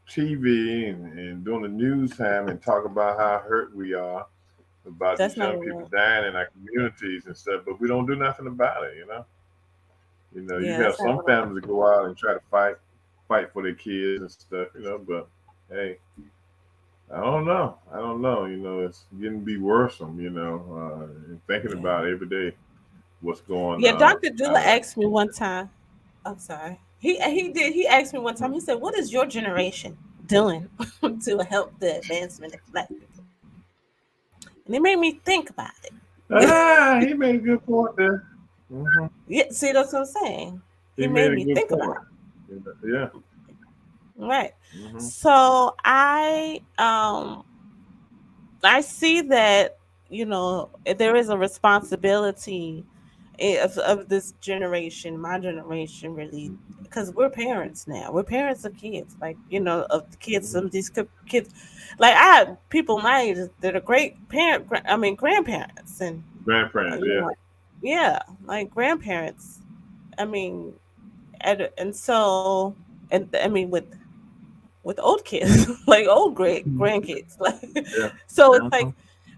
TV and during the news time and talk about how hurt we are about That's these not young gonna people work. dying in our communities and stuff, but we don't do nothing about it. You Yeah, have that's not some gonna work. families that go out and try to fight for their kids and stuff. But hey, I don't know. It's getting to be worrisome. And thinking Yeah. about every day what's going Yeah, on Dr. Dula out of. asked me one time. I'm sorry. He asked me one time. He said, "What is your generation doing to help the advancement of Black people?" And it made me think about it. He made a good point there. Hmm. Yeah, see, that's what I'm saying. He He made made a me good think about point. Yeah. it. Right. Hmm. So I see that, there is a responsibility of this generation, my generation, really, because we're parents now. We're parents of kids, like, of the kids. Some of these kids, like, I have people my age that are great I mean, grandparents, and Grandparents, you yeah. know, yeah, like grandparents. I mean, and so, and I mean, with old kids, like old great grandkids, like, Yeah. so it's Hmm. like,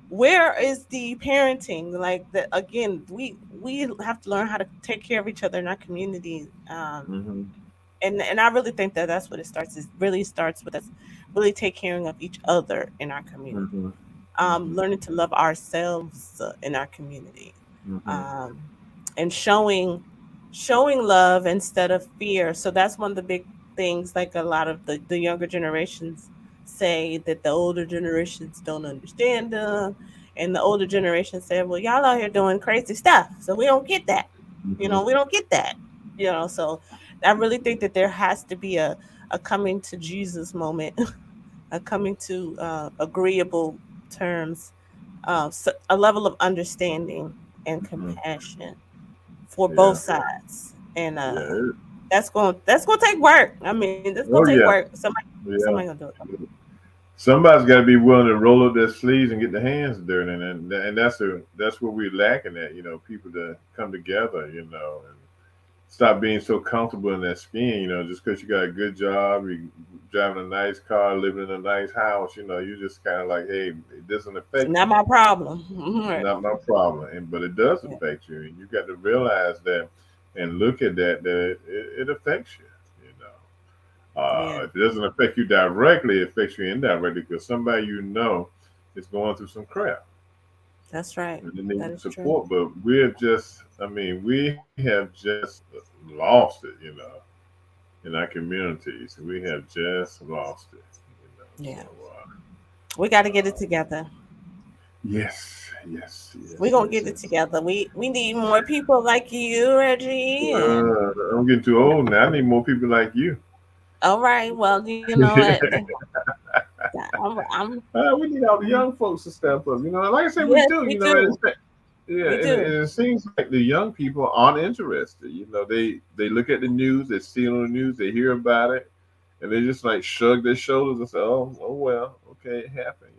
where is the parenting? Like, that again, we have to learn how to take care of each other in our community. Hmm. And I really think that that's what it starts. It really starts with us really taking care of each other in our community, Hmm. Hmm. learning to love ourselves in our community, Hmm. um, and showing love instead of fear. So that's one of the big things. Like, a lot of the younger generations say that the older generations don't understand them, and the older generation say, "Well, y'all out here doing crazy stuff, so we don't get that. Hmm. We don't get that." So I really think that there has to be a coming to Jesus moment, a coming to agreeable terms, so a level of understanding and Hmm. compassion for both Yeah. sides. And Yeah. that's gonna take work. I mean, that's gonna take Oh work. yeah. Somebody Yeah. gonna do it. Somebody's got to be willing to roll up their sleeves and get their hands dirty, and that's what we're lacking at. People to come together. And stop being so comfortable in that skin. Just because you got a good job, you driving a nice car, living in a nice house. You just kind of like, hey, it doesn't affect Not me. my problem. Right. Not my problem. But it does Yeah. affect you, and you got to realize that and look at that it affects you. You know, Yeah. if it doesn't affect you directly, it affects you indirectly because somebody is going through some crap That's right. and they That need is true. support. But we have just lost it. In our communities, we have just lost it. Yeah. So We got to get it together. Yes, yes, We're yes, gonna yes, get it yes. together. We need more people like you, Reggie. And I'm getting too old now. I need more people like you. all right, well, I'm We need all the young folks to step up. Like I said, we yes, do. we And do. yeah, We and do. it seems like the young people aren't interested. They look at the news, they see it on the news, they hear about it, and they just like shrug their shoulders and say, "Oh well, okay, it happened."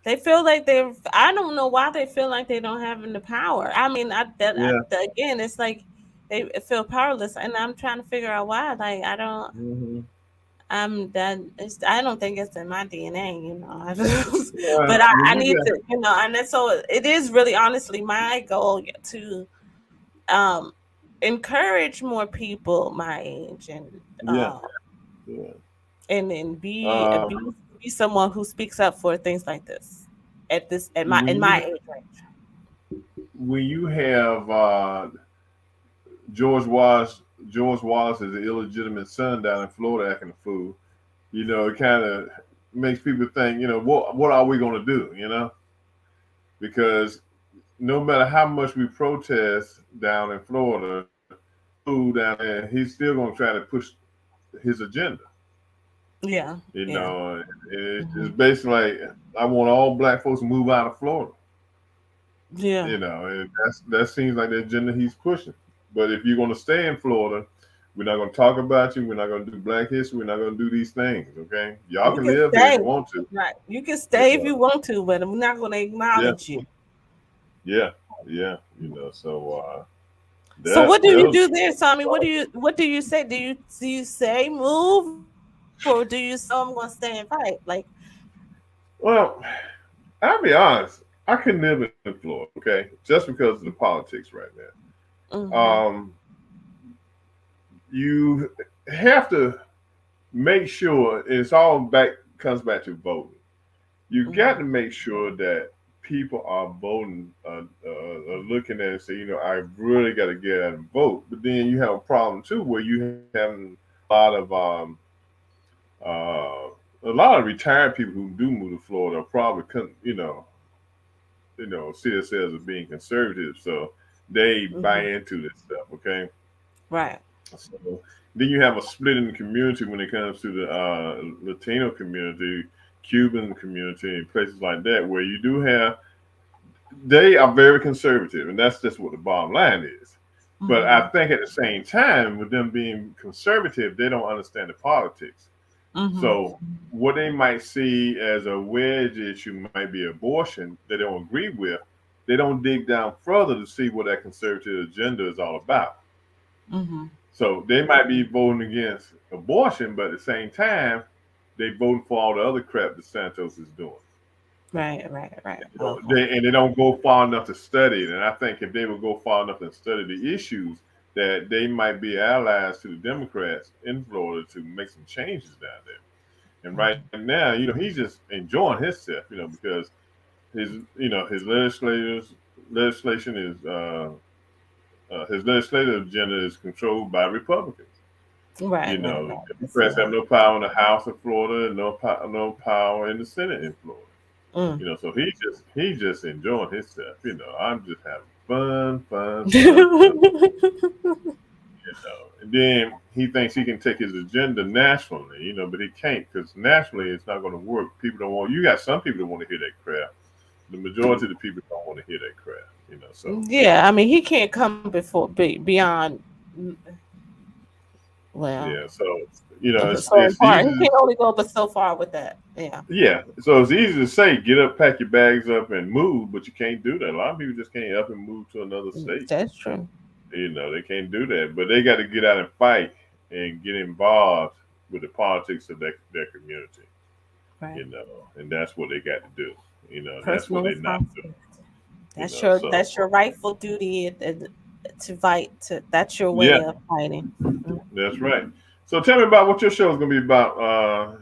They feel like they're. I don't know why they feel like they don't have the power. I mean, Yeah. again, it's like they feel powerless, and I'm trying to figure out why. Like I don't. Hmm. I don't think it's in my DNA. But Well, I when you need got to, and then, so it is really honestly my goal to um encourage more people my age yeah, yeah. and Uh, be someone who speaks up for things like this at my when in you my age range. when you have George Wallace George Wallace is an illegitimate son down in Florida acting a fool. It kind of makes people think, what are we going to do? Because no matter how much we protest down in Florida, fool down there, he's still going to try to push his agenda. Yeah, You yeah, know, it's hmm basically like I want all black folks to move out of Florida. yeah. And that seems like the agenda he's pushing. But if you're going to stay in Florida, we're not going to talk about you. We're not going to do Black History. We're not going to do these things. Okay, y'all You can can live here if stay, you want to. right? You can You stay if know, you want to, but I'm not going to yeah, acknowledge you. yeah, yeah. So So that what do you those. do there, Tommy? What do you say? Do you say move, or do you say, "Oh, I'm going to stay and fight"? Like, Well, I'll be honest. I couldn't live in Florida. Okay, just because of the politics right now. hmm You have to make sure it's all back comes back to voting. You got hmm to make sure that people are voting, looking at it and say, I really got to get out and vote. But then you have a problem too, where you have a lot of uh, retired people who do move to Florida probably couldn't, see themselves as being conservative, so they hmm buy into this stuff. Okay, right. so then you have a split in the community when it comes to the Latino community, Cuban community, and places like that, where you do have they are very conservative, and that's just what the bottom line is. But I hmm think at the same time, with them being conservative, they don't understand the politics. hmm So what they might see as a wedge issue might be abortion. They don't agree with. They don't dig down further to see what that conservative agenda is all about. hmm So they might be voting against abortion, but at the same time, they voting for all the other crap that Santos is doing. Right, right, right. Okay. They don't go far enough to study it. And I think if they would go far enough and study the issues, that they might be allies to the Democrats in Florida to make some changes down there. And right hmm now, he's just enjoying himself, because his legislation is his legislative agenda is controlled by Republicans. Right, right, The right. I see Democrats have that. no power in the House of Florida and no power in the Senate in Florida. Mm. So he just enjoying himself. I'm just having fun, fun, fun, fun. And then he thinks he can take his agenda nationally, but he can't because nationally it's not going to work. People don't want. You got some people that want to hear that crap. The majority of the people don't want to hear that crap. So Yeah, I mean, he can't come beyond. Well, yeah. So it's so it's far he easy. can only go but so far with that. Yeah, Yeah. So it's easy to say, get up, pack your bags up, and move, but you can't do that. A lot of people just can't up and move to another state. that's true. They can't do that. But they got to get out and fight and get involved with the politics of their community. Right. And that's what they got to do. And that's what Personal they're not doing. responsibility. That's your So rightful duty to fight. That's your yeah, way of fighting. that's right. So tell me about what your show is going to be about.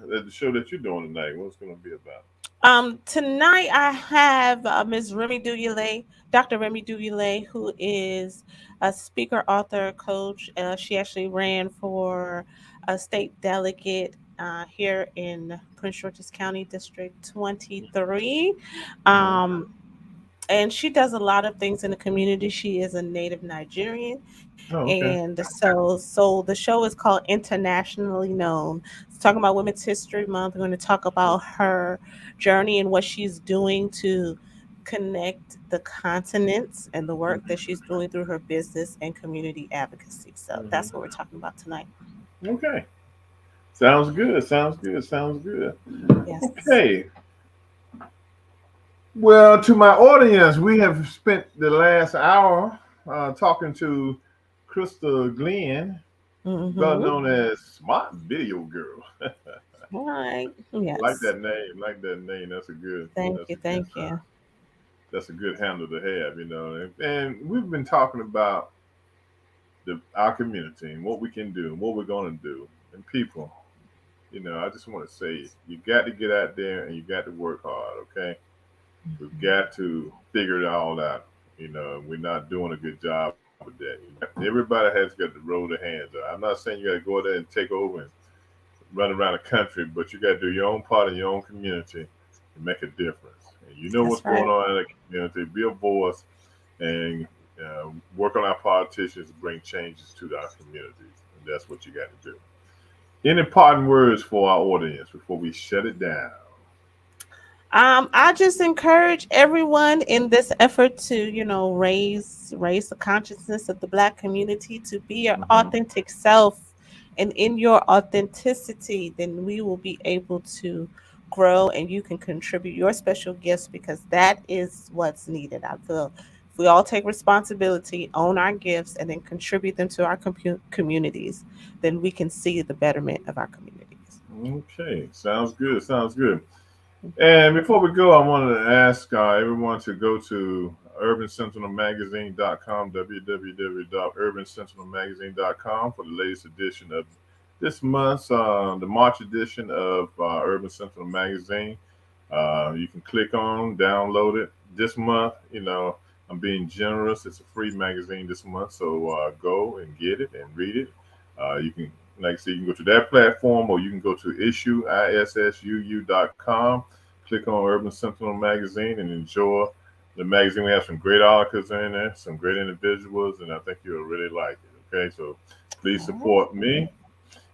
The show that you're doing tonight. What's going to be about? Tonight I have Ms. Remy Duyele, Dr. Remy Duyele, who is a speaker, author, coach. She actually ran for a state delegate here in Prince George's County District 23. Hmm. and she does a lot of things in the community. She is a native Nigerian, Oh, okay. and so the show is called Internationally Known. It's talking about Women's History Month. We're going to talk about her journey and what she's doing to connect the continents and the work that she's doing through her business and community advocacy. So that's what we're Hmm. talking about tonight. Okay. Sounds good. Sounds good. Sounds good. Yes. Okay. Well, to my audience, we have spent the last hour talking to Krista Glenn, better Mm-hmm. known as Smart Video Girl. All right. Like Yes. that name. Like that name. That's a good. Thank That's you. a good. Thank you. That's a good handle to have. And we've been talking about our community and what we can do and what we're going to do and people. I just want to say you got to get out there and you got to work hard. Okay, we've got to figure it all out. We're not doing a good job with that. Everybody has got to roll their hands up. I'm not saying you got to go there and take over and run around the country, but you got to do your own part in your own community and make a difference. And you know what's That's going right. on in the community. Be a voice and work on our politicians to bring changes to our communities. And that's what you got to do. Any parting words for our audience before we shut it down? I just encourage everyone in this effort to, raise the consciousness of the Black community to be your Hmm. authentic self. And in your authenticity, then we will be able to grow and you can contribute your special gifts because that is what's needed. I feel if we all take responsibility, own our gifts, and then contribute them to our communities, then we can see the betterment of our communities. Okay, sounds good. Sounds good. And before we go, I wanted to ask everyone to go to urbansentinelmagazine.com, www.urbansentinelmagazine.com for the latest edition of this month's, the March edition of Urban Sentinel Magazine. You can click on, download it. This month, I'm being generous. It's a free magazine this month, so go and get it and read it. You can, like I said, you can go to that platform or you can go to issuu.com, click on Urban Sentinel Magazine, and enjoy the magazine. We have some great articles in there, some great individuals, and I think you'll really like it. Okay, so please All right. support me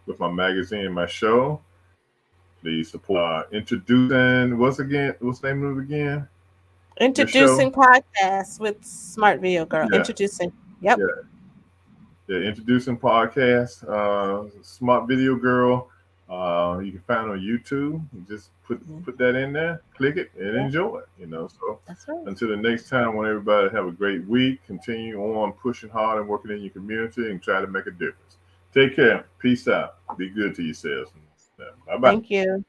with my magazine and my show. Please support introducing what's the name of it again? Your show? Introducing podcasts with Smart Video Girl. Yeah, Introducing. Yep. yeah, yeah. Introducing podcast, Smart Video Girl. You can find it on YouTube. You just Mhm. put that in there, click it, and Yep. enjoy it. So That's right. until the next time, I want everybody to have a great week. Continue on pushing hard and working in your community and try to make a difference. Take care. Peace out. Be good to yourselves. Bye bye. Thank you.